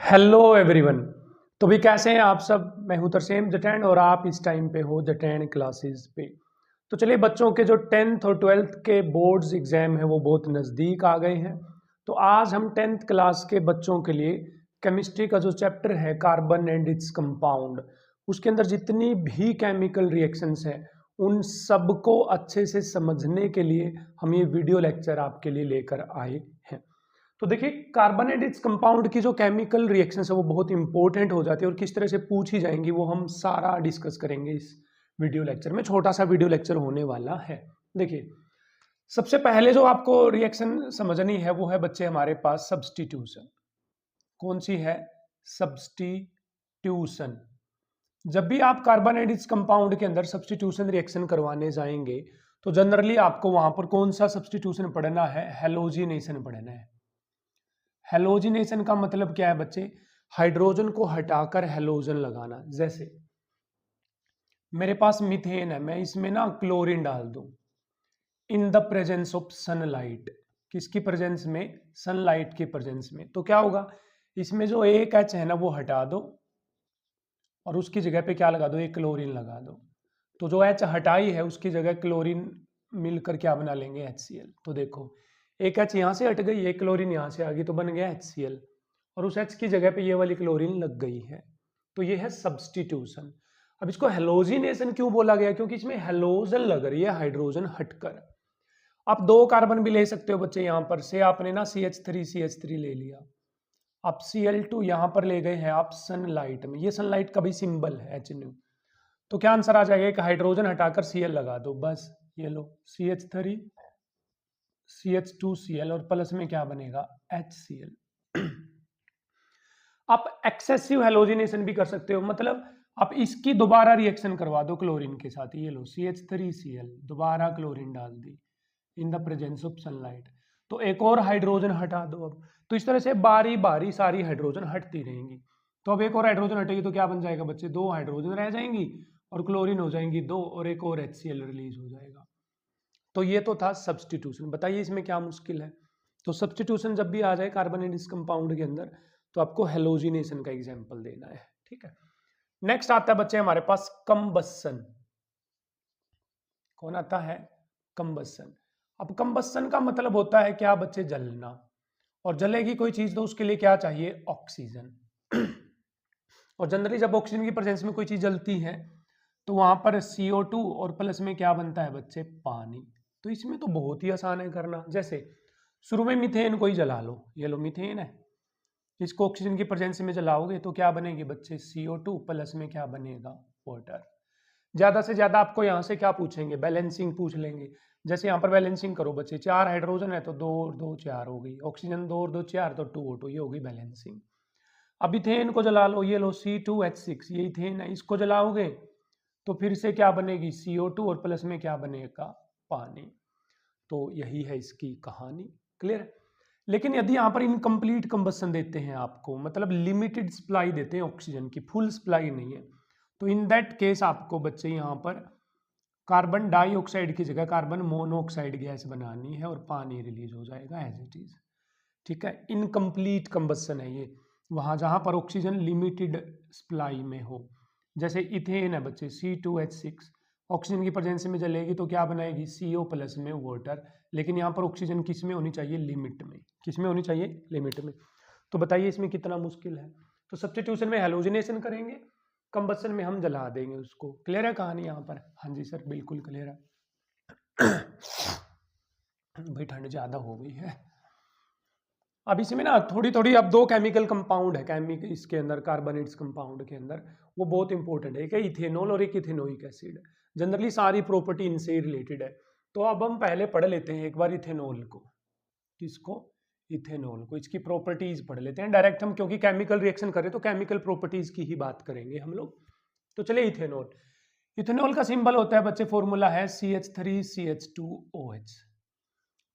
Hello everyone. तो भी कैसे हैं आप सब। मैं हूं तरसेम जटैन और आप इस टाइम पे हो जटैन क्लासेस पे। तो चलिए, बच्चों के जो 10th और 12th के बोर्ड्स एग्जाम है वो बहुत नज़दीक आ गए हैं। तो आज हम 10th क्लास के बच्चों के लिए केमिस्ट्री का जो चैप्टर है कार्बन एंड इट्स कंपाउंड, उसके अंदर जितनी भी केमिकल रिएक्शंस हैं उन सबको अच्छे से समझने के लिए हम ये वीडियो लेक्चर आपके लिए लेकर आए हैं। तो देखिए, कार्बन एंड इट्स कंपाउंड की जो केमिकल रिएक्शंस है वो बहुत इंपॉर्टेंट हो जाती है और किस तरह से पूछी जाएंगी वो हम सारा डिस्कस करेंगे इस वीडियो लेक्चर में। छोटा सा वीडियो लेक्चर होने वाला है। देखिए, सबसे पहले जो आपको रिएक्शन समझनी है वो है बच्चे हमारे पास सब्स्टिट्यूशन। कौन सी है? सब्स्टिट्यूशन। जब भी आप कार्बन एंड इट्स कंपाउंड के अंदर सब्स्टिट्यूशन रिएक्शन करवाने जाएंगे तो जनरली आपको वहां पर कौन सा सब्स्टिट्यूशन पढ़ना है? हैलोजिनेशन पढ़ना है। हेलोजिनेशन का मतलब क्या है बच्चे? हाइड्रोजन को हटाकर हेलोजन लगाना। जैसे मेरे पास मीथेन है, मैं इसमें ना क्लोरीन डाल दूं इन द प्रेजेंस ऑफ सनलाइट। किसकी प्रेजेंस में? सनलाइट की प्रेजेंस में। तो क्या होगा? इसमें जो एक एच है ना वो हटा दो और उसकी जगह पे क्या लगा दो? एक क्लोरीन लगा दो। तो जो एच हटाई है उसकी जगह क्लोरीन मिलकर क्या बना लेंगे? HCl। तो देखो, एक एच यहाँ से हट गई, एक क्लोरीन यहाँ से आ गई तो बन गया HCl और उस एच की जगह पे ये वाली क्लोरीन लग गई है। तो ये है सब्स्टिट्यूशन। अब इसको हेलोजिनेशन क्यों बोला गया? क्योंकि इसमें हेलोजन लग रही है हाइड्रोजन हटकर। आप दो कार्बन भी ले सकते हो बच्चे। यहाँ पर से आपने ना CH3 ले लिया, आप Cl2 यहाँ पर ले गए हैं आप सनलाइट में। ये सनलाइट का भी सिंबल है HNu। तो क्या आंसर आ जाएगा? एक हाइड्रोजन हटाकर Cl लगा दो, बस ये लो CH3 CH2Cl और प्लस में क्या बनेगा? HCl। आप एक्सेसिव हेलोजिनेशन भी कर सकते हो, मतलब आप इसकी दोबारा रिएक्शन करवा दो क्लोरीन के साथ। ये लो CH3Cl, दोबारा क्लोरीन डाल दी in the presence of sunlight, तो एक और हाइड्रोजन हटा दो। अब तो इस तरह से बारी बारी सारी हाइड्रोजन हटती रहेंगी। तो अब एक और हाइड्रोजन हटेगी तो क्या बन जाएगा बच्चे? दो हाइड्रोजन रह जाएंगी और क्लोरीन हो जाएंगी दो और एक और HCl रिलीज हो जाएगा। तो ये तो था सब्स्टिट्यूशन। बताइए इसमें क्या मुश्किल है? तो सब्स्टिट्यूशन जब भी आ जाए कार्बन एंड इस कंपाउंड के अंदर तो आपको हेलोजिनेशन का एग्जाम्पल देना है। ठीक है। नेक्स्ट आता है बच्चे हमारे पास कंबसन। कौन आता है? कंबसन। अब कंबसन का मतलब होता है क्या बच्चे? जलना। और जलेगी कोई चीज तो उसके लिए क्या चाहिए? ऑक्सीजन। और जनरली जब ऑक्सीजन की प्रेजेंस में कोई चीज जलती है तो वहां पर CO2 और प्लस में क्या बनता है बच्चे? पानी। तो इसमें तो बहुत ही आसान है करना। जैसे शुरू में मीथेन को ही जला लो, ये लो मीथेन है, इसको ऑक्सीजन की प्रेजेंस में जलाओगे तो क्या बनेगी बच्चे? CO2 प्लस में क्या बनेगा? वाटर। ज्यादा से ज्यादा आपको यहाँ से क्या पूछेंगे? बैलेंसिंग पूछ लेंगे। जैसे यहाँ पर बैलेंसिंग करो बच्चे, 4 हाइड्रोजन है तो 2 और 2 4 हो गई, ऑक्सीजन 2 और 2 4 तो 2O2, ये होगी बैलेंसिंग। अब इथेन को जला लो, ये लो C2H6, ये इथेन है, इसको जलाओगे तो फिर से क्या बनेगी? CO2 और प्लस में क्या बनेगा? पानी। तो यही है इसकी कहानी। क्लियर? लेकिन यदि यहाँ पर इनकम्प्लीट कंबसन देते हैं आपको, मतलब लिमिटेड सप्लाई देते हैं ऑक्सीजन की, फुल सप्लाई नहीं है, तो इन दैट केस आपको बच्चे यहाँ पर कार्बन डाइऑक्साइड की जगह कार्बन मोनोऑक्साइड गैस बनानी है और पानी रिलीज हो जाएगा एज इट इज। ठीक है। इनकम्प्लीट कंबसन है ये, वहां जहां पर ऑक्सीजन लिमिटेड सप्लाई में हो। जैसे इथेन है बच्चे C2H6, ऑक्सीजन की प्रेजेंस में जलेगी तो क्या बनाएगी? CO प्लस में वाटर। लेकिन यहाँ पर ऑक्सीजन किस में होनी चाहिए? लिमिट में। किस में होनी चाहिए? लिमिट में। तो बताइए इसमें कितना मुश्किल है? तो सब्स्टिट्यूशन में हेलोजिनेशन करेंगे, कंबसन में हम जला देंगे उसको। क्लियर है कहानी यहाँ पर? हाँ जी सर, बिल्कुल क्लियर है। भाई ठंड ज्यादा हो गई है। अब इसमें ना थोड़ी थोड़ी अब दो केमिकल कंपाउंड है केमिकल इसके अंदर, कार्बोनेट्स कंपाउंड के अंदर, वो बहुत इंपॉर्टेंट है। एक है इथेनॉल और एक इथेनोइक एसिड। जनरली सारी प्रॉपर्टी इनसे ही रिलेटेड है। तो अब हम पहले पढ़ लेते हैं एक बार इथेनॉल को। किसको? इथेनॉल को। इसकी प्रॉपर्टीज पढ़ लेते हैं डायरेक्ट हम, क्योंकि केमिकल रिएक्शन करें तो केमिकल प्रॉपर्टीज की ही बात करेंगे हम लोग। तो चलिए इथेनॉल। इथेनॉल का सिंबल होता है बच्चे, फॉर्मूला है CH3CH2OH।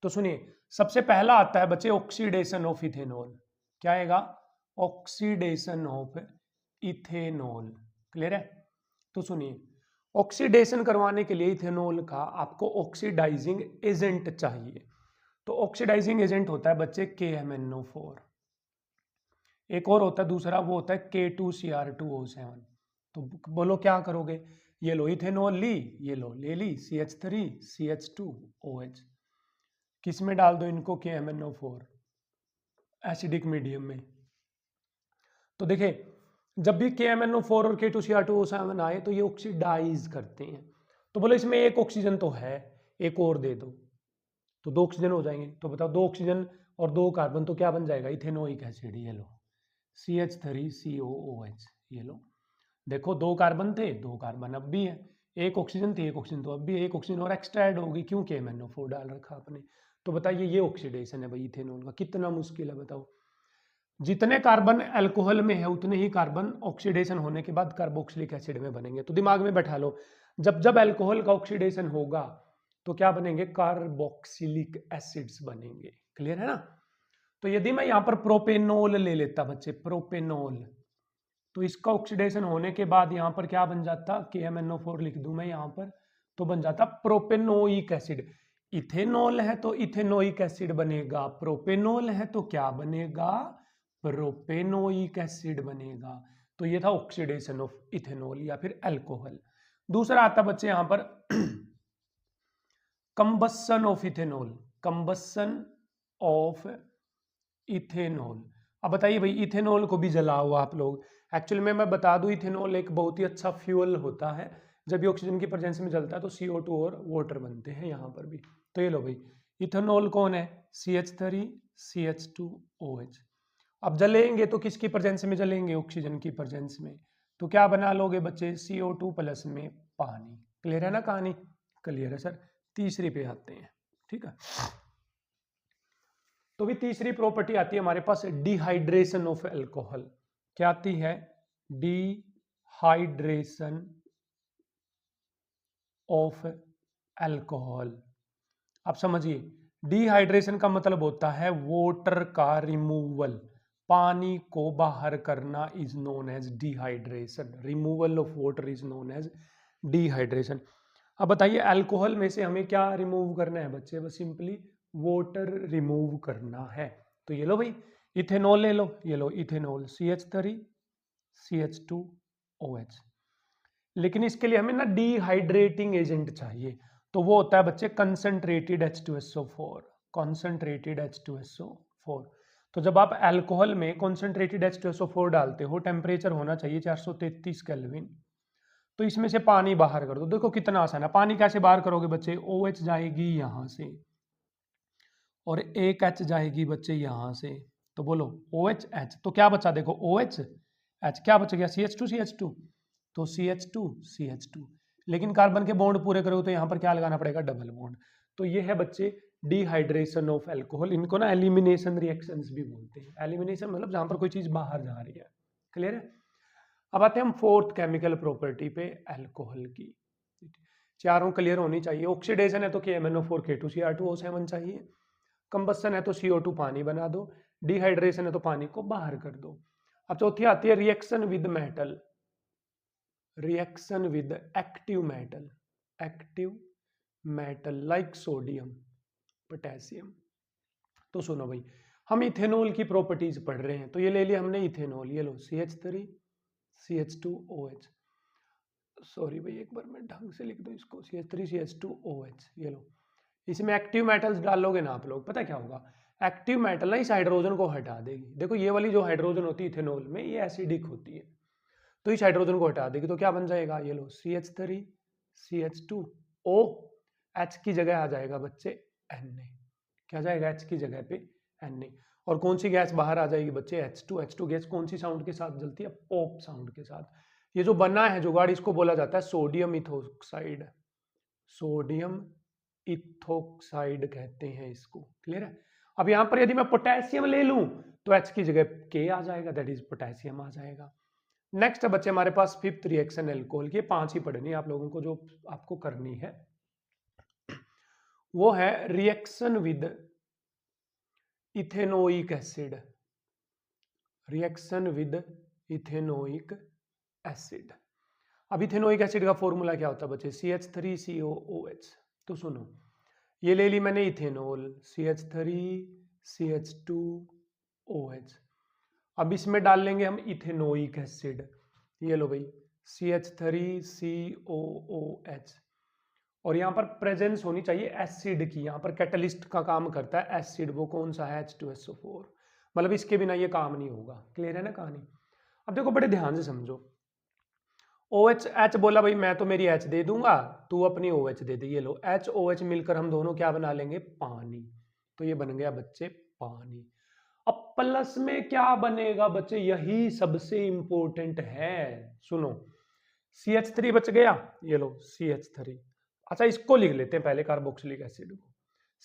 तो सुनिए, सबसे पहला आता है बच्चे ऑक्सीडेशन ऑफ इथेनॉल। क्या आएगा? Oxidation of ethanol. क्लियर है? तो सुनिए, ऑक्सीडेशन करवाने के लिए इथेनॉल का आपको ऑक्सीडाइजिंग एजेंट चाहिए। तो ऑक्सीडाइजिंग एजेंट होता है बच्चे KMnO4। एक और होता है दूसरा, वो होता है K2Cr2O7। तो बोलो क्या करोगे, ये लो इथेनॉल ली, ये लो ले ली CH3CH2OH, किस में डाल दो इनको, KMnO4 एसिडिक मीडियम में। तो देखिए जब भी KMnO4 और K2Cr2O7 आए तो ये ऑक्सीडाइज करते हैं। तो बोलो इसमें एक ऑक्सीजन तो है, एक और दे दो तो 2 ऑक्सीजन हो जाएंगे। तो बताओ 2 ऑक्सीजन और 2 कार्बन तो क्या बन जाएगा, इथेनोइक एसिड। ये लो CH3COOH, ये लो देखो 2 कार्बन थे, 2 कार्बन अब भी है, एक ऑक्सीजन थी, एक ऑक्सीजन तो अब भी है, एक ऑक्सीजन और एक्स्ट्रा ऐड होगी, क्यों KMnO4 डाल रखा आपने। तो बताइए ये ऑक्सीडेशन है भाई इथेनॉल का, कितना मुश्किल है बताओ। जितने कार्बन अल्कोहल में है उतने ही कार्बन ऑक्सीडेशन होने के बाद कार्बोक्सिलिक एसिड में बनेंगे। तो दिमाग में बैठा लो, जब जब अल्कोहल का ऑक्सीडेशन होगा तो क्या बनेंगे, कार्बोक्सिलिक एसिड्स बनेंगे। क्लियर है ना। तो यदि मैं यहाँ पर प्रोपेनॉल ले लेता बच्चे, प्रोपेनॉल, तो इसका ऑक्सीडेशन होने के बाद यहाँ पर क्या बन जाता, KMnO4 लिख दूं मैं यहाँ पर, तो बन जाता प्रोपेनोइक एसिड। इथेनॉल है तो इथेनोइक एसिड बनेगा, प्रोपेनॉल है तो क्या बनेगा, प्रोपेनोइक एसिड बनेगा। तो ये था ऑक्सीडेशन ऑफ इथेनॉल या फिर अल्कोहल। दूसरा आता बच्चे यहाँ पर combustion of ethanol, combustion of ethanol. अब बताइए भाई इथेनॉल को भी जलाओ आप लोग। एक्चुअली में मैं बता दूं इथेनॉल एक बहुत ही अच्छा फ्यूल होता है, जब ये ऑक्सीजन की प्रेजेंस में जलता है तो CO2 और वाटर बनते हैं यहाँ पर भी। तो ये लो भाई इथेनॉल कौन है, CH3CH2OH। अब जलेंगे तो किसकी प्रेजेंस में जलेंगे, ऑक्सीजन की प्रेजेंस में। तो क्या बना लोगे बच्चे, CO2 प्लस में पानी। क्लियर है ना कहानी, क्लियर है सर। तीसरी पे आते हैं, ठीक है। तो भी तीसरी प्रॉपर्टी आती है हमारे पास डिहाइड्रेशन ऑफ अल्कोहल। क्या आती है, डिहाइड्रेशन ऑफ अल्कोहल। आप समझिए डिहाइड्रेशन का मतलब होता है वाटर का रिमूवल, पानी को बाहर करना is known as dehydration. Removal of water is known as dehydration. अब बताइए अल्कोहल में से हमें क्या रिमूव करना है बच्चे, बस सिंपली वाटर रिमूव करना है। तो ये लो भाई इथेनॉल ले लो, ये लो इथेनॉल CH3CH2OH। लेकिन इसके लिए हमें ना डिहाइड्रेटिंग एजेंट चाहिए, तो वो होता है बच्चे कंसंट्रेटेड H2SO4, कंसंट्रेटेड H2SO4। तो जब आप अल्कोहल में कंसंट्रेटेड H2SO4 डालते हो, टेम्परेचर होना चाहिए 433 केल्विन। तो इसमें से पानी बाहर कर दो, देखो कितना आसान है। पानी कैसे बाहर करोगे बच्चे, OH जाएगी यहां से और एक H जाएगी बच्चे यहां से। तो बोलो OH H, तो क्या बचा देखो OH H, क्या बच गया CH2 तो CH2 लेकिन कार्बन के बॉन्ड पूरे करो तो यहाँ पर क्या लगाना पड़ेगा, डबल बॉन्ड। तो ये है बच्चे डिहाइड्रेशन ऑफ अल्कोहल। इनको ना एलिमिनेशन रिएक्शंस भी बोलते हैं। एलिमिनेशन मतलब जहां पर कोई चीज बाहर जा रही है। क्लियर है। अब आते हैं हम फोर्थ केमिकल प्रॉपर्टी पे अल्कोहल की। चारों क्लियर होनी चाहिए। ऑक्सीडेशन है तो KMnO4 K2Cr2O7 चाहिए, कंबस्सन है तो CO2 पानी बना दो, डिहाइड्रेशन है तो पानी को बाहर कर दो। अब चौथी आती है reaction with metal, reaction with active metal like sodium potassium. तो सुनो भाई हम इथेनॉल की प्रॉपर्टीज पढ़ रहे हैं, तो ये ले लिया हमने इथेनॉल, ये लो CH3CH2OH। सॉरी भाई एक बार मैं ढंग से लिख दूं इसको, CH3CH2OH। ये लो इसमें एक्टिव मेटल्स डालोगे ना आप लोग, पता क्या होगा, एक्टिव मेटल ना इस हाइड्रोजन को हटा देगी। देखो ये वाली जो हाइड्रोजन होती है इथेनॉल में, ये एसिडिक होती है, तो इस हाइड्रोजन को हटा देगी। तो क्या बन जाएगा, ये लो CH3CH2O, H की जगह आ जाएगा बच्चे Na। क्या जाएगा H की जगह पे Na। और कौन सी गैस बाहर आ जाएगी बच्चे, H2 गैस कौन सी साउंड के साथ जलती है, पॉप साउंड के साथ। ये जो बना है जुगाड़, इसको बोला जाता है सोडियम इथोक्साइड, सोडियम इथोक्साइड कहते हैं इसको। क्लियर है। अब यहां पर यदि मैं पोटेशियम ले लूं तो H की जगह K आ जाएगा, दैट इज पोटेशियम आ जाएगा। नेक्स्ट है बच्चे हमारे पास फिफ्थ रिएक्शन एल्कोहल की, 5 ही पढ़नी है आप लोगों को, जो आपको करनी है वो है reaction with ethanoic acid, reaction with ethanoic acid. अब इथेनोइक एसिड का फॉर्मूला क्या होता है बच्चे, CH3COOH। तो सुनो ये ले ली मैंने इथेनॉल CH3CH2OH। अब इसमें डाल लेंगे हम इथेनोइक एसिड, ये लो भाई CH3COOH, और यहाँ पर प्रेजेंस होनी चाहिए एसिड की, यहाँ पर कैटलिस्ट का काम करता है एसिड, वो कौन सा है H2SO4, मतलब इसके बिना ये काम नहीं होगा। क्लियर है ना कहानी। अब देखो बड़े ध्यान से समझो, OH H बोला भाई मैं तो मेरी H दे दूंगा, तू अपनी OH दे दे, ये लो HOH मिलकर हम दोनों क्या बना लेंगे, पानी। तो ये बन गया बच्चे पानी। अब प्लस में क्या बनेगा बच्चे, यही सबसे इंपॉर्टेंट है, सुनो CH3 बच गया, ये लो CH3। अच्छा इसको लिख लेते हैं पहले कार्बोक्सिलिक एसिड को,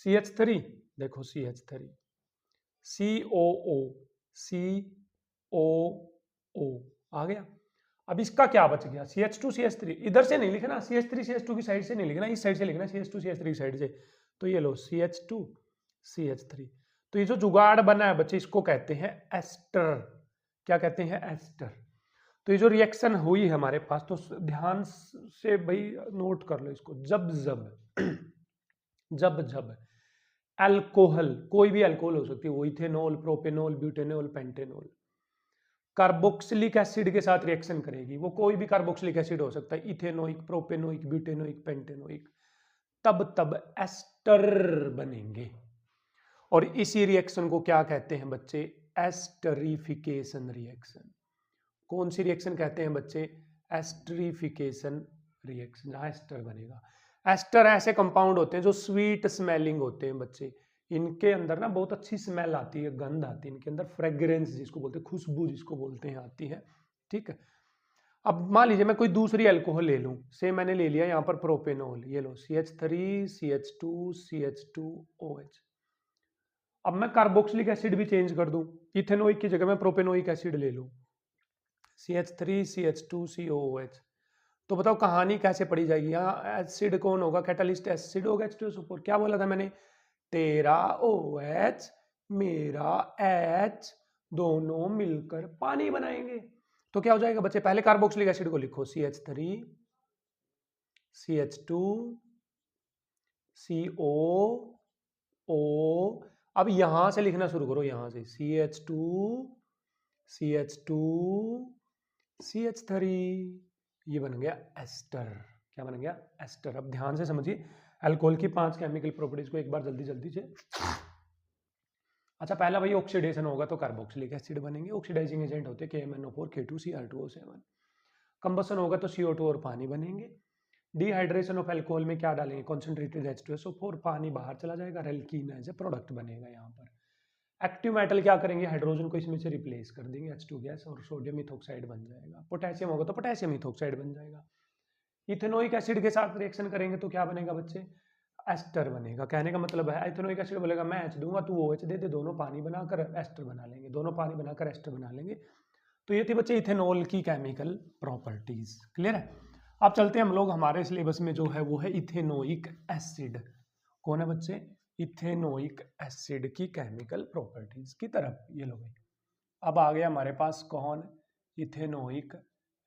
CH3 देखो CH3 COO COO आ गया। अब इसका क्या बच गया, CH2 CH3, इधर से नहीं लिखना, CH3 CH2 की साइड से नहीं लिखना, इस साइड से लिखना CH2 CH3 की साइड से। तो ये लो CH2 CH3, तो ये जो जुगाड़ बना है बच्चे इसको कहते हैं एस्टर। क्या कहते हैं, एस्टर। तो ये जो रिएक्शन हुई है हमारे पास, तो ध्यान से भाई नोट कर लो इसको, जब जब अल्कोहल, कोई भी अल्कोहल हो सकती है, वो ethanol, propanol, butanol, pentanol, carboxylic acid के साथ रिएक्शन करेगी, वो कोई भी कार्बोक्सिलिक एसिड हो सकता है, इथेनोइक, प्रोपेनोइक, ब्यूटेनोइक, पेंटेनोइक, तब एस्टर बनेंगे। और इसी रिएक्शन को क्या कहते हैं बच्चे, एस्टरिफिकेशन रिएक्शन। कौन सी रिएक्शन कहते हैं बच्चे, एस्टरिफिकेशन रिएक्शन, जहां एस्टर बनेगा। एस्टर ऐसे कंपाउंड होते हैं जो स्वीट स्मेलिंग होते हैं बच्चे, इनके अंदर ना बहुत अच्छी स्मेल आती है, गंध आती है इनके अंदर, फ्रेग्रेंस जिसको बोलते हैं, खुशबू जिसको बोलते हैं, आती है। ठीक है। अब मान लीजिए मैं कोई दूसरी अल्कोहल ले लूं, से मैंने ले लिया यहाँ पर प्रोपेनॉल, ये लो CH3 CH2 CH2OH। अब मैं कार्बोक्सिलिक एसिड भी चेंज कर दूं, इथेनोइक की जगह मैं प्रोपेनोइक एसिड ले लूं, CH3 CH2 COOH। तो बताओ कहानी कैसे पढ़ी जाएगी, यहाँ एसिड कौन होगा, कैटलिस्ट एसिड होगा H2SO4। क्या बोला था मैंने, तेरा OH मेरा H दोनों मिलकर पानी बनाएंगे। तो क्या हो जाएगा बच्चे, पहले कार्बोक्सिलिक एसिड को लिखो, CH3 CH2 COO। अब यहां से लिखना शुरू करो, यहां से CH2 CH2 CH3, ये बन गया एस्टर। क्या बन गया, एस्टर। अब ध्यान से समझिए अल्कोहल की 5 केमिकल प्रॉपर्टीज को एक बार जल्दी जल्दी से। अच्छा पहला भाई ऑक्सीडेशन होगा तो कार्बोक्सिलिक एसिड बनेंगे, ऑक्सीडाइजिंग एजेंट होते हैं KMnO4 K2Cr2O7। कंबसन होगा तो CO2 और पानी बनेंगे। डिहाइड्रेशन ऑफ अल्कोहल में क्या डालेंगे, कॉन्सेंट्रेटेड H2SO4, पानी बाहर चला जाएगा, एल्कीन एज ए प्रोडक्ट बनेगा। यहाँ पर एक्टिव मेटल क्या करेंगे, हाइड्रोजन को इसमें से रिप्लेस कर देंगे, H2 गैस, और सोडियम इथोक्साइड बन जाएगा। पोटेशियम होगा तो पोटेशियम इथोक्साइड बन जाएगा। इथेनोइक एसिड के साथ रिएक्शन करेंगे तो क्या बनेगा बच्चे, एस्टर बनेगा। कहने का मतलब है इथेनोइक एसिड बोलेगा मैं H दूंगा, तू OH दे दे, दोनों पानी बनाकर एस्टर बना लेंगे, दोनों पानी बनाकर एस्टर बना लेंगे। तो ये थी बच्चे इथेनॉल की केमिकल प्रॉपर्टीज। क्लियर है। अब चलते हैं हम लोग, हमारे सिलेबस में जो है वो है इथेनोइक एसिड। कौन है बच्चे, इथेनोइक एसिड की केमिकल प्रॉपर्टीज की तरफ। ये लो भाई, अब आ गया हमारे पास कौन, इथेनोइक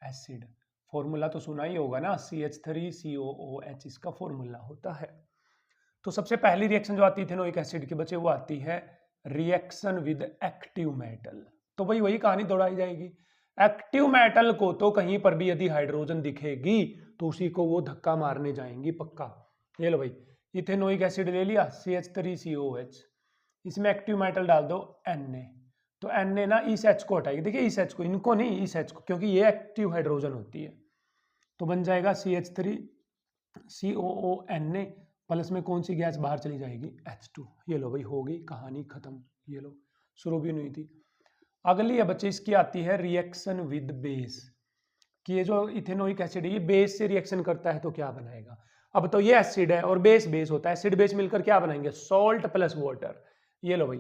एसिड। फॉर्मूला तो सुना ही होगा ना, CH3COOH इसका फॉर्मूला होता है। तो सबसे पहली रिएक्शन जो आती है इथेनोइक एसिड के बच्चे, वो आती है रिएक्शन विद एक्टिव मेटल। तो भाई वही कहानी दोहराई जाएगी, एक्टिव मेटल को तो कहीं पर भी यदि हाइड्रोजन दिखेगी तो उसी को वो धक्का मारने जाएंगी पक्का। ये लो भाई, इथेनोइक एसिड ले लिया CH3COOH, इसमें एक्टिव मेटल डाल दो Na, तो Na ना इस H को हटाएगी, देखिए इस H को, इनको नहीं इस H को, क्योंकि ये एक्टिव हाइड्रोजन होती है। तो बन जाएगा CH3COONA, प्लस में कौन सी गैस बाहर चली जाएगी, H2। ये लो भाई हो गई कहानी खत्म। ये लो शुरू भी नहीं हुई थी। अगली है बच्चे, इसकी आती है रिएक्शन विद बेस, कि ये जो इथेनोइक एसिड है ये बेस से रिएक्शन करता है तो क्या बनाएगा। अब तो ये एसिड है और बेस बेस होता है, एसिड बेस मिलकर क्या बनाएंगे, सॉल्ट प्लस वाटर। ये लो भाई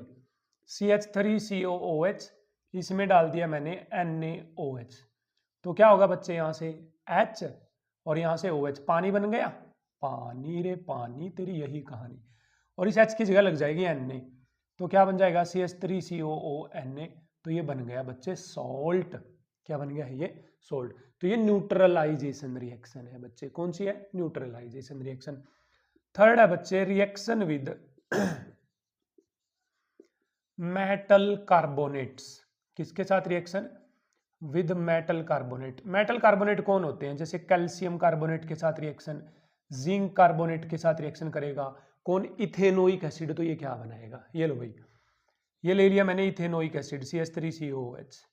CH3COOH, इसमें डाल दिया मैंने NaOH, तो क्या होगा बच्चे, यहाँ से H और यहाँ से OH, पानी बन गया, पानी रे पानी, तेरी यही कहानी। और इस H की जगह लग जाएगी Na, तो क्या बन जाएगा CH3COONA, तो ये बन गया बच्चे सॉल्ट। क्या बन गया है ये, सोल्ट। तो ये न्यूट्रलाइजेशन रिएक्शन है बच्चे, कौन सी है, न्यूट्रलाइजेशन रिएक्शन। थर्ड है बच्चे रिएक्शन विद मेटल कार्बोनेट्स। किसके साथ reaction? With metal carbonate. Metal carbonate कौन होते हैं? जैसे कैल्शियम कार्बोनेट के साथ रिएक्शन, जिंक कार्बोनेट के साथ रिएक्शन करेगा कौन? Ethanoic acid. तो ये क्या बनाएगा? ये लो भाई, ये ले लिया मैंने इथेनोइक एसिड CH3COOH।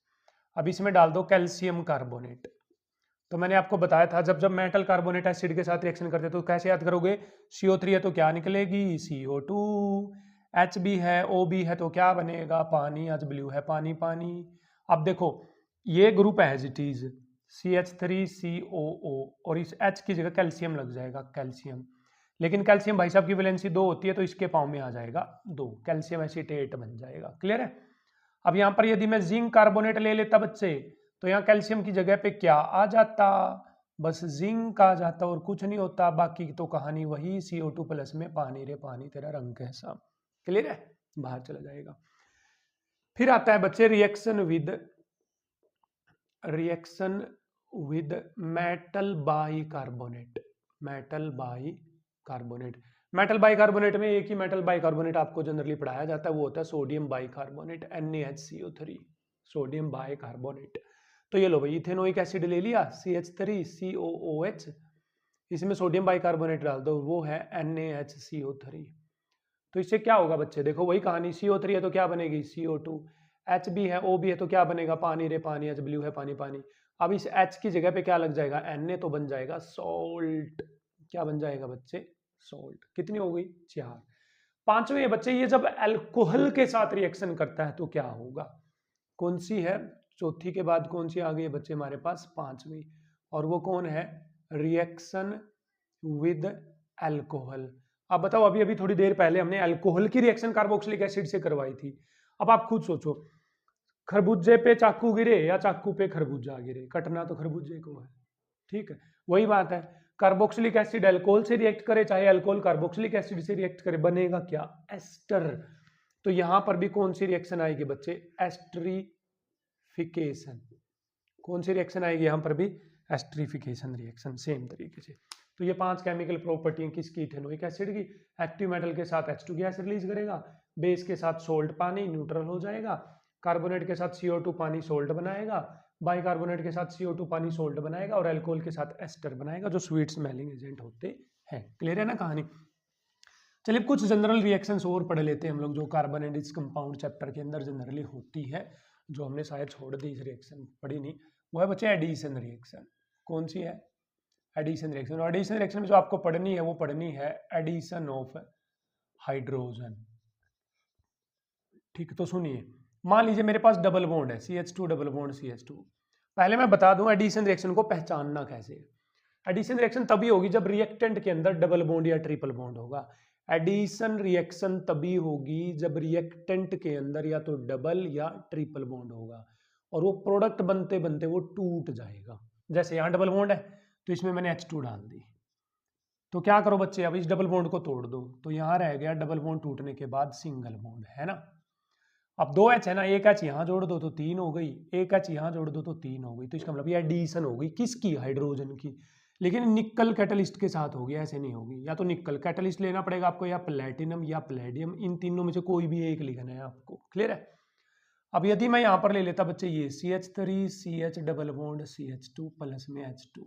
अब इसमें डाल दो कैल्शियम कार्बोनेट। तो मैंने आपको बताया था जब जब मेटल कार्बोनेट एसिड के साथ रिएक्शन करते तो कैसे याद करोगे? CO3 है तो क्या निकलेगी? CO2। H भी है, O भी है तो क्या बनेगा? पानी। HW है पानी पानी। अब देखो ये ग्रुप है एज इट इज CH3COO और इस H की जगह कैल्शियम लग जाएगा, कैल्शियम। लेकिन कैल्शियम भाई साहब की वैलेंसी 2 होती है तो इसके पाँव में आ जाएगा 2, कैल्शियम एसीटेट बन जाएगा। क्लियर है? अब यहाँ पर यदि मैं जिंक कार्बोनेट ले लेता बच्चे तो यहाँ कैल्शियम की जगह पे क्या आ जाता? बस जिंक आ जाता और कुछ नहीं होता। बाकी तो कहानी वही, CO2 प्लस में पानी रे पानी, तेरा रंग कैसा। क्लियर है? बाहर चला जाएगा। फिर आता है बच्चे reaction with metal bicarbonate. Metal bicarbonate, metal bicarbonate में एक ही मेटल बाइकार्बोनेट आपको जनरली पढ़ाया जाता है, वो होता है sodium bicarbonate NaHCO3, sodium bicarbonate. तो ये लो भाई इथेनोइक एसिड ले लिया CH3COOH, इसमें सोडियम बाइकार्बोनेट डाल दो, वो है NaHCO3। तो इससे क्या होगा बच्चे? देखो वही कहानी, CO3 है तो क्या बनेगी? CO2। H भी है, O भी है तो क्या बनेगा? पानी रे पानी, HW है पानी पानी। अब इस H की जगह पे क्या लग जाएगा? Na, तो बन जाएगा सॉल्ट। क्या बन जाएगा बच्चे? सॉल्ट। कितनी हो गई? 4। पांचवें है बच्चे, ये जब अल्कोहल के साथ रिएक्शन करता है तो क्या होगा? कौन सी है? चौथी के बाद कौन सी आ गई है बच्चे हमारे पास? पांचवी। और वो कौन है? Reaction with alcohol. अब बताओ, अभी अभी थोड़ी देर पहले हमने अल्कोहल की रिएक्शन कार्बोक्सिलिक एसिड से करवाई थी। अब आप खुद सोचो, खरबूजे पे चाकू गिरे या चाकू पे खरबूजा गिरे, कटना तो खरबूजे को है। ठीक है, वही बात है। कार्बोक्सिलिक एसिड अल्कोहल से रिएक्ट करे चाहे अल्कोहल कार्बोक्सिलिक एसिड से रिएक्ट करे, बनेगा क्या? एस्टर। तो यहां पर भी कौन सी रिएक्शन आएगी बच्चे? एस्टरीफिकेशन। कौन सी रिएक्शन आएगी यहां पर भी? एस्टरीफिकेशन रिएक्शन, सेम तरीके से। तो ये 5 केमिकल प्रॉपर्टी किसकी? इथेनोइक एसिड की। एक्टिव मेटल के साथ H2 गैस रिलीज करेगा, बेस के साथ सोल्ट पानी न्यूट्रल हो जाएगा, कार्बोनेट के साथ CO2 पानी सोल्ट बनाएगा, बाइकार्बोनेट के साथ CO2 पानी सोल्ट बनाएगा और अल्कोहल के साथ एस्टर बनाएगा, जो स्वीट स्मेलिंग एजेंट होते हैं। क्लियर है ना कहानी? चलिए कुछ जनरल रिएक्शंस और पढ़ लेते हैं हम लोग, जो carbon and its compound chapter के अंदर जनरली होती है, जो हमने शायद छोड़ दी, इस रिएक्शन पढ़ी नहीं। वो है बच्चे एडिशन रिएक्शन। कौन सी है? Addition reaction. और एडिशन रिएक्शन में जो आपको पढ़नी है वो पढ़नी है एडिशन ऑफ हाइड्रोजन। ठीक, तो सुनिए, मान लीजिए मेरे पास डबल बॉन्ड है CH2 डबल बॉन्ड CH2। पहले मैं बता दूं एडिशन रिएक्शन को पहचानना कैसे। एडिशन रिएक्शन तभी होगी जब रिएक्टेंट के अंदर डबल बॉन्ड या ट्रिपल बॉन्ड होगा। एडिशन रिएक्शन तभी होगी जब रिएक्टेंट के अंदर या तो डबल या ट्रिपल बॉन्ड होगा और वो प्रोडक्ट बनते बनते वो टूट जाएगा। जैसे यहाँ डबल बॉन्ड है तो इसमें मैंने H2 डाल दी, तो क्या करो बच्चे, अब इस डबल बॉन्ड को तोड़ दो, तो यहाँ रह गया डबल बॉन्ड टूटने के बाद सिंगल बॉन्ड, है ना। अब 2 H है ना, एक H यहाँ जोड़ दो तो 3 हो गई, एक H यहाँ जोड़ दो तो 3 हो गई। तो इसका मतलब ये एडिशन हो गई किसकी? हाइड्रोजन की। लेकिन निकल कैटलिस्ट के साथ होगी, ऐसे नहीं होगी। या तो निकल कैटलिस्ट लेना पड़ेगा आपको, या प्लेटिनम या प्लेडियम, इन तीनों में से कोई भी एक लिखना है आपको। क्लियर है? अब यदि मैं यहाँ पर ले लेता बच्चे ये CH3 CH double bond CH2 plus में H2,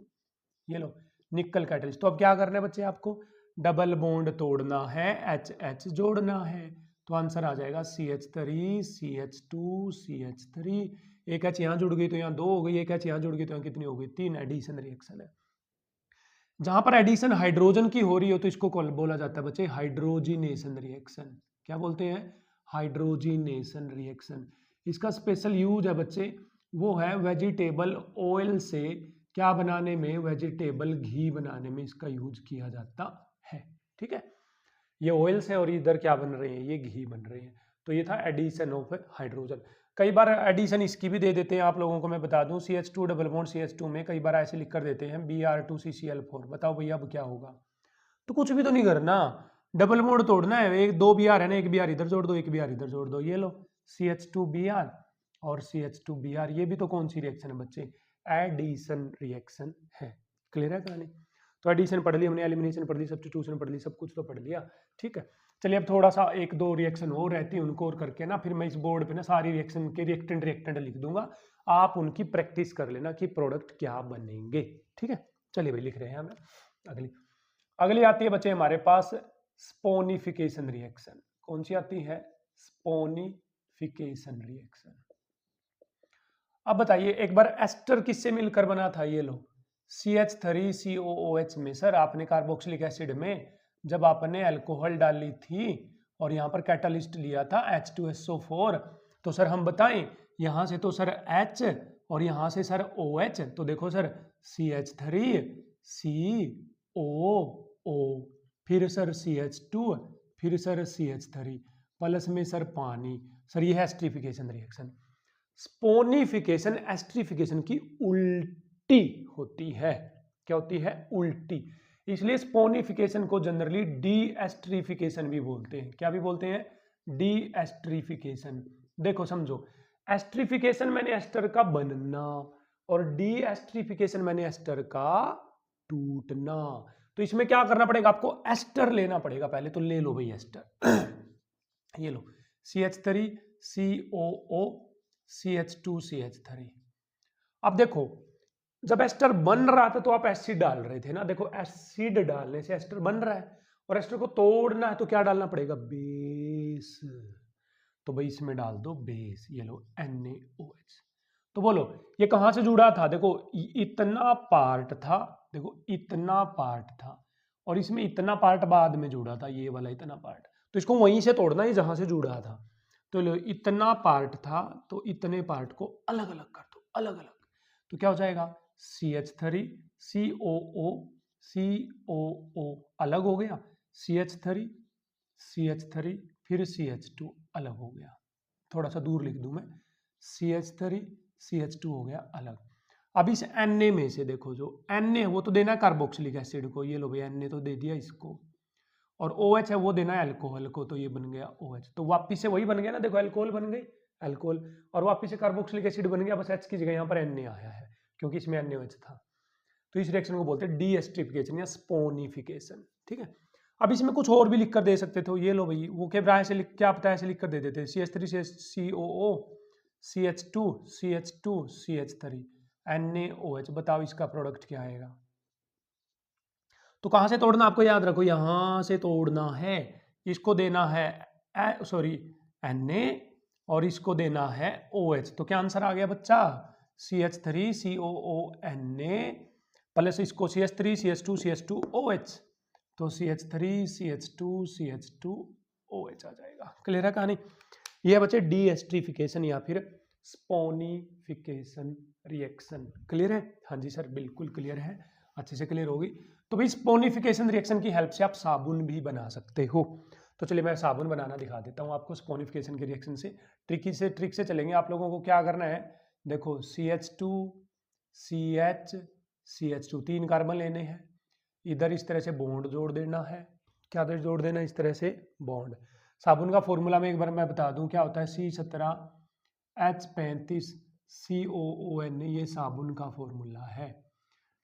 ये लो निकल कैटलिस्ट। तो अब क्या करना है बच्चे आपको? डबल बॉन्ड तोड़ना है, HH जोड़ना है। तो आंसर आ जाएगा CH3 CH2 CH3। एक H यहाँ जुड़ गई तो यहाँ 2 हो गई, एक H यहाँ जुड़ गई तो यहाँ कितनी हो गई? 3। एडिशन रिएक्शन है। जहां पर एडिशन हाइड्रोजन की हो रही हो तो इसको बोला जाता है बच्चे हाइड्रोजिनेशन रिएक्शन। क्या बोलते हैं? Hydrogenation reaction. इसका स्पेशल यूज है बच्चे, वो है वेजिटेबल ऑयल से क्या बनाने में? वेजिटेबल घी बनाने में इसका यूज किया जाता है। ठीक है, ये ऑयल्स हैं और इधर क्या बन रहे हैं? ये घी बन रहे हैं। तो ये था एडिशन ऑफ हाइड्रोजन। कई बार एडिशन इसकी भी दे देते हैं आप लोगों को, मैं बता दूं CH2 डबल बॉन्ड CH2 में कई बार ऐसे लिख कर देते हैं Br2CCl4। बताओ भैया अब क्या होगा? तो कुछ भी तो नहीं करना, डबल बॉन्ड तोड़ना है। एक 2 Br है ना, एक Br इधर जोड़ दो, एक Br इधर जोड़ दो, ये लो CH2Br और CH2Br। ये भी तो कौन सी रिएक्शन है बच्चे? एडिशन रिएक्शन है। क्लियर है कहानी? तो एडिशन पढ़ ली हमने, एलिमिनेशन पढ़ ली, सब्स्टिट्यूशन पढ़ ली, सब कुछ तो पढ़ लिया। ठीक है, चलिए अब थोड़ा सा एक दो रिएक्शन और रहती है, उनको और करके ना फिर मैं इस बोर्ड पे ना सारी रिएक्शन के रिएक्टेंट लिख दूंगा, आप उनकी प्रैक्टिस कर लेना कि प्रोडक्ट क्या बनेंगे। ठीक है, चलिए भाई लिख रहे हैं हम। अगली अगली आती है बच्चे हमारे पास स्पोनिफिकेशन रिएक्शन। कौन सी आती है? Saponification reaction. अब बताइए एक बार एस्टर किससे मिलकर बना था? ये लो CH3COOH में। सर आपने कार्बोक्सिलिक एसिड में जब आपने अल्कोहल डाली थी और यहाँ पर कैटालिस्ट लिया था H2SO4, तो सर हम बताएं यहाँ से तो सर H और यहाँ से सर OH, तो देखो सर CH3COO, फिर सर CH2, फिर सर CH3 प्लस में सर पानी। सर ये है एस्ट्रिफिकेशन रिएक्शन। स्पोनिफिकेशन एस्ट्रिफिकेशन की उल्टी होती है। क्या होती है? उल्टी। इसलिए स्पोनिफिकेशन को जनरली डी एस्ट्रिफिकेशन भी बोलते हैं। क्या भी बोलते हैं? D esterification. देखो समझो, एस्ट्रिफिकेशन मैंने एस्टर का बनना और डी एस्ट्रिफिकेशन मैंने एस्टर का टूटना। तो इसमें क्या करना पड़ेगा? आपको एस्टर लेना पड़ेगा पहले। तो ले लो भाई एस्टर। ये लो CH3COO CH2CH3। अब देखो जब एस्टर बन रहा था तो आप एसिड डाल रहे थे ना। देखो एसिड डालने से एस्टर बन रहा है और एस्टर को तोड़ना है तो क्या डालना पड़ेगा? बेस। तो भाई इसमें डाल दो बेस। ये लो NaOH। तो बोलो ये कहां से जुड़ा था? देखो इतना पार्ट था, देखो इतना पार्ट था और इसमें इतना पार्ट बाद में जुड़ा था, ये वाला इतना पार्ट। तो इसको वहीं से तोड़ना है जहां से जुड़ा था। तो लो इतना पार्ट था तो इतने पार्ट को अलग अलग कर दो, अलग अलग। तो क्या हो जाएगा? CH3COO अलग हो गया, CH3 फिर CH2 अलग हो गया। थोड़ा सा दूर लिख दूं मैं, CH3 हो गया अलग। अब इस Na में से देखो जो Na वो तो देना है कार्बोक्सिलिक एसिड को। ये लो भाई Na तो दे दिया इसको, और OH है वो देना है अल्कोहल को। तो ये बन गया OH। तो वापिस से वही बन गया ना, देखो अल्कोहल बन गई, अल्कोहल, और वापिस से कार्बोक्सिलिक एसिड बन गया, बस H की जगह यहाँ पर Na आया है क्योंकि इसमें NaOH था। तो इस रिएक्शन को बोलते हैं डीएस्ट्रिफिकेशन या स्पोनिफिकेशन। ठीक है, अब इसमें कुछ और भी लिख कर दे सकते थे। ये लो भाई वो ऐसे लिख, क्या पता ऐसे लिख कर दे देते CH3COO CH2 CH3 NaOH। बताओ इसका प्रोडक्ट क्या आएगा? तो कहां से तोड़ना आपको याद रखो, यहां से तोड़ना है। इसको देना है Na और इसको देना है OH। तो क्या आंसर आ गया बच्चा? CH3COO Na प्लस इसको CH2 OH। तो CH2 OH आ जाएगा। क्लियर है कहानी? ये है बच्चे डीएस्ट्रिफिकेशन या फिर स्पोनिफिकेशन रिएक्शन। क्लियर है? हाँ जी सर बिल्कुल क्लियर है, अच्छे से क्लियर होगी। तो भाई स्पोनिफिकेशन रिएक्शन की हेल्प से आप साबुन भी बना सकते हो। तो चलिए मैं साबुन बनाना दिखा देता हूँ आपको स्पोनिफिकेशन के रिएक्शन से। ट्रिक से चलेंगे। आप लोगों को क्या करना है, देखो CH2 CH2 3 कार्बन लेने हैं, इधर इस तरह से बॉन्ड जोड़ देना है। क्या जोड़ देना? इस तरह से बॉन्ड। साबुन का फॉर्मूला में एक बार मैं बता दूं क्या होता है, C17H35 COON। ये साबुन का फॉर्मूला है।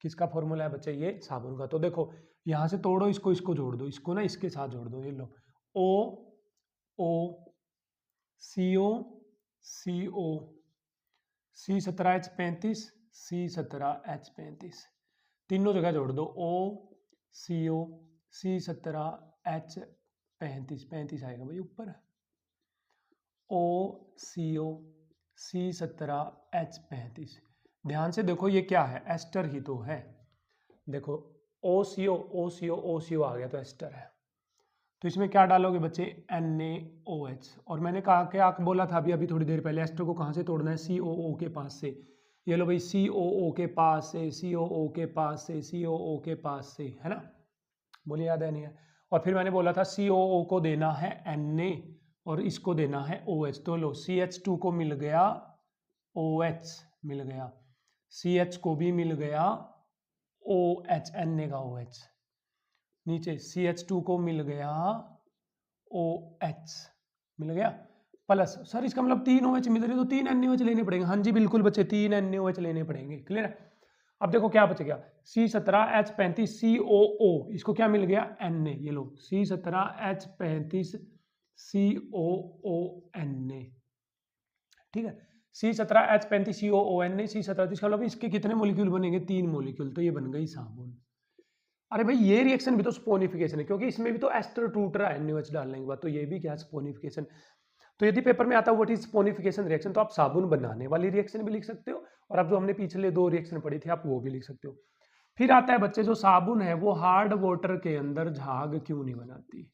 किसका फॉर्मूला है बच्चे? ये साबुन का। तो देखो यहां से तोड़ो इसको, इसको जोड़ दो, इसको ना इसके साथ जोड़ दो। ये लो O CO C17H35 C17H35 तीनों जगह जोड़ दो। O CO C17H35 35 आएगा भाई ऊपर। O CO C17H35। ध्यान से देखो ये क्या है? एस्टर ही तो है। देखो OCO आ गया तो एस्टर है। तो इसमें क्या डालोगे बच्चे? NaOH। और मैंने कहा क्या बोला था अभी थोड़ी देर पहले, एस्टर को कहाँ से तोड़ना है? COO के पास से। ये लो भाई COO के पास से, COO के पास से, COO के पास से, है ना? बोलिए याद है नहीं है? और फिर मैंने बोला था COO को देना है Na और इसको देना है OH। तो लो CH2 को मिल गया OH, मिल गया CH को भी मिल गया OH, Na का OH। नीचे CH2 को मिल गया OH, मिल गया प्लस। सर इसका मतलब 3 OH मिल रहे तो 3 NaOH लेने पड़ेंगे। हाँ जी बिल्कुल बच्चे 3 NaOH लेने पड़ेंगे। क्लियर है? अब देखो क्या बच गया, C17H35COO, इसको क्या मिल गया, Na, ये लो C17H35COONA, ठीक है, C17H35COONA, C17, इसका मतलब इसके कितने मोलिक्यूल बनेंगे, 3 मोलिक्यूल, तो ये बन गई साबुन। अरे भाई ये रिएक्शन भी तो स्पोनिफिकेशन है, क्योंकि इसमें भी तो एस्टर टूट रहा है NaOH डालने के बाद, तो ये भी क्या स्पोनिफिकेशन। तो यदि पेपर में आता है व्हाट इज स्पोनिफिकेशन रिएक्शन, तो आप साबुन बनाने वाली रिएक्शन भी लिख सकते हो, और अब जो हमने पिछले 2 रिएक्शन पढ़ी थी आप वो भी लिख सकते हो। फिर आता है बच्चे, जो साबुन है वो हार्ड वाटर के अंदर झाग क्यों नहीं बनाती।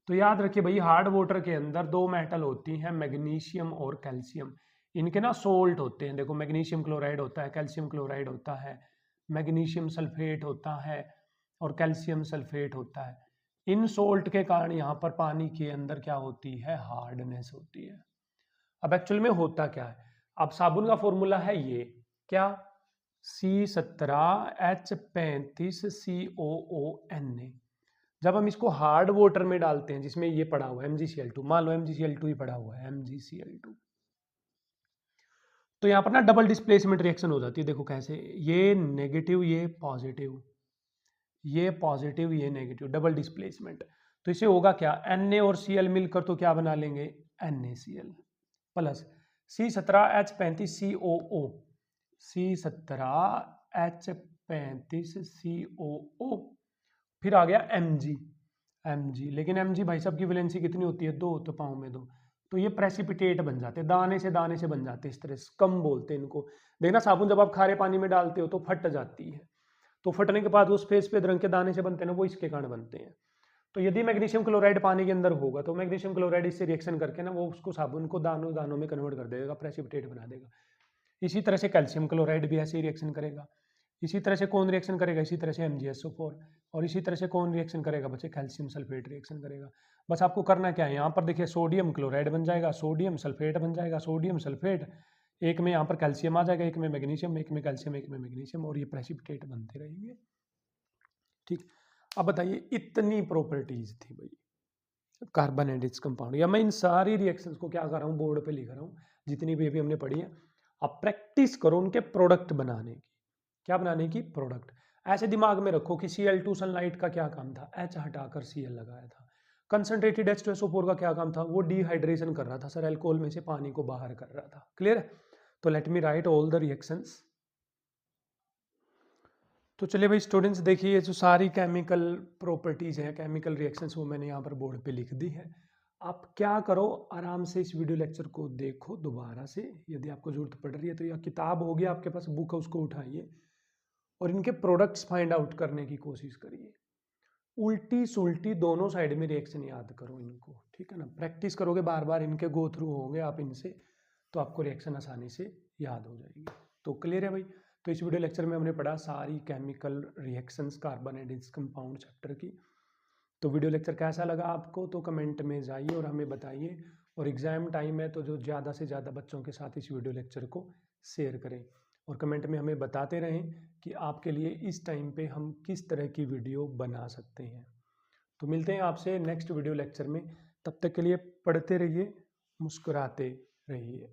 तो याद रखिए भाई, हार्ड वाटर के अंदर 2 मेटल होती हैं, मैग्नीशियम और कैल्शियम। इनके ना सोल्ट होते हैं, देखो मैग्नीशियम क्लोराइड होता है, कैल्शियम क्लोराइड होता है, मैग्नीशियम सल्फेट होता है और कैल्शियम सल्फेट होता है। इन सोल्ट के कारण यहाँ पर पानी के अंदर क्या होती है, हार्डनेस होती है। अब एक्चुअल में होता क्या है, अब साबुन का फॉर्मूला है ये क्या, C17H35COONA। जब हम इसको हार्ड वाटर में डालते हैं, जिसमें ये पड़ा हुआ है MgCl2, मान लो MgCl2 ही पड़ा हुआ है, MgCl2, तो यहाँ पर ना डबल डिस्प्लेसमेंट रिएक्शन हो जाती है। देखो कैसे, ये नेगेटिव ये पॉजिटिव, ये पॉजिटिव ये नेगेटिव, डबल डिस्प्लेसमेंट। तो इसे होगा क्या, Na और Cl मिलकर तो क्या बना लेंगे, NaCl प्लस C17H35COO, C17H35COO, फिर आ गया Mg, लेकिन Mg भाई साहब की वैलेंसी कितनी होती है, 2, तो पाँव में 2, तो ये प्रेसिपिटेट बन जाते हैं, दाने से बन जाते हैं, इस तरह से कम बोलते हैं इनको। देखना साबुन जब आप खारे पानी में डालते हो तो फट जाती है, तो फटने के बाद वो सफेद रंग के दाने से बनते हैं ना, वो इसके कारण बनते हैं। तो यदि मैग्नीशियम क्लोराइड पानी के अंदर होगा तो मैग्नीशियम क्लोराइड इससे रिएक्शन करके ना वो उसको साबुन को दानों में कन्वर्ट कर देगा, प्रेसिपिटेट बना देगा। इसी तरह से कैल्शियम क्लोराइड भी ऐसे ही रिएक्शन करेगा। इसी तरह से कौन रिएक्शन करेगा, इसी तरह से MgSO4, और इसी तरह से कौन रिएक्शन करेगा बच्चे, कैल्शियम सल्फेट रिएक्शन करेगा। बस आपको करना क्या है, यहाँ पर देखिए सोडियम क्लोराइड बन जाएगा, सोडियम सल्फेट बन जाएगा, सोडियम सल्फेट, एक में यहाँ पर कैल्शियम आ जाएगा, एक में मैग्नीशियम, एक में कैल्शियम, एक में मैग्नीशियम, और ये प्रेसिपिटेट बनते रहेंगे। ठीक, अब बताइए इतनी प्रॉपर्टीज थी भाई कार्बन एंड इट्स कंपाउंड, या मैं इन सारी रिएक्शंस को क्या कर रहा हूँ, बोर्ड पे लिख रहा हूँ, जितनी भी अभी हमने पढ़ी है। अब प्रैक्टिस करो उनके प्रोडक्ट बनाने की, क्या बनाने की, प्रोडक्ट। ऐसे दिमाग में रखो कि Cl2 सनलाइट का क्या काम था, H हटाकर Cl लगाया था। कंसंट्रेटेड H2SO4 का क्या काम था, वो डिहाइड्रेशन कर रहा था सर, अल्कोहल में से पानी को बाहर कर रहा था। क्लियर है, तो let me right all the reactions. तो चलिए भाई स्टूडेंट्स, देखिए जो सारी केमिकल प्रॉपर्टीज हैं, केमिकल रिएक्शंस, वो मैंने यहाँ पर बोर्ड पे लिख दी है। आप क्या करो, आराम से इस वीडियो लेक्चर को देखो दोबारा से, यदि आपको जरूरत पड़ रही है तो, या किताब होगी आपके पास, बुक है, उसको उठाइए और इनके प्रोडक्ट्स फाइंड आउट करने की कोशिश करिए। उल्टी सुल्टी दोनों साइड में रिएक्शन याद करो इनको, ठीक है ना। प्रैक्टिस करोगे, बार बार इनके गो थ्रू होंगे आप इनसे, तो आपको रिएक्शन आसानी से याद हो जाएगी। तो क्लियर है भाई। तो इस वीडियो लेक्चर में हमने पढ़ा सारी chemical reactions carbon and its compound chapter की। तो वीडियो लेक्चर कैसा लगा आपको, तो कमेंट में जाइए और हमें बताइए। और एग्ज़ाम टाइम है तो जो ज़्यादा से ज़्यादा बच्चों के साथ इस वीडियो लेक्चर को शेयर करें, और कमेंट में हमें बताते रहें कि आपके लिए इस टाइम पे हम किस तरह की वीडियो बना सकते हैं। तो मिलते हैं आपसे नेक्स्ट वीडियो लेक्चर में, तब तक के लिए पढ़ते रहिए, मुस्कुराते रहिए।